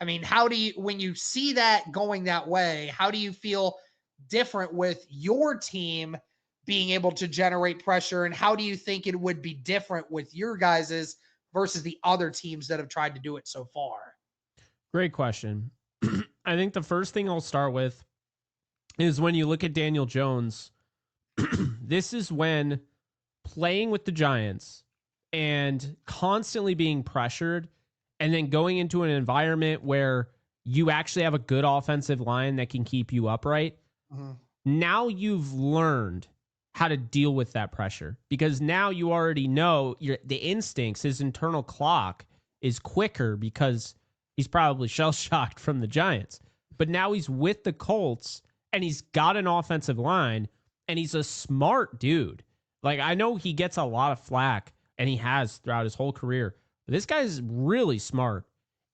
I mean, how do you, when you see that going that way, how do you feel different with your team being able to generate pressure? And how do you think it would be different with your guys's versus the other teams that have tried to do it so far? Great question. I think the first thing I'll start with is when you look at Daniel Jones, this is when playing with the Giants and constantly being pressured and then going into an environment where you actually have a good offensive line that can keep you upright. Mhm. Now you've learned how to deal with that pressure because now you already know the instincts, his internal clock is quicker because he's probably shell shocked from the Giants. But now he's with the Colts and he's got an offensive line and he's a smart dude. Like, I know he gets a lot of flack and he has throughout his whole career, but this guy's really smart.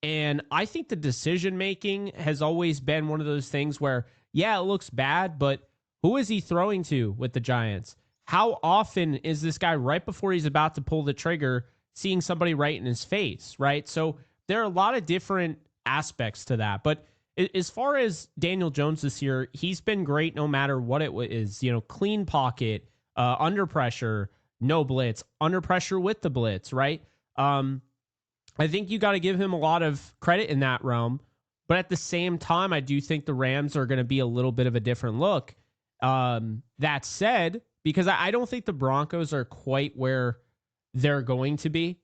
And I think the decision making has always been one of those things where, yeah, it looks bad, but who is he throwing to with the Giants? How often is this guy right before he's about to pull the trigger seeing somebody right in his face, right? So there are a lot of different aspects to that. But as far as Daniel Jones this year, he's been great no matter what it is. You know, clean pocket, under pressure, no blitz, under pressure with the blitz, right? I think you got to give him a lot of credit in that realm. But at the same time, I do think the Rams are going to be a little bit of a different look. That said, because I don't think the Broncos are quite where they're going to be.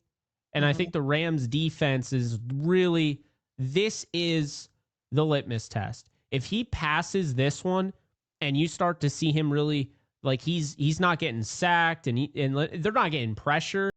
And I Mhm. think the Rams defense is really, this is the litmus test. If he passes this one and you start to see him really, like, he's not getting sacked and they're not getting pressure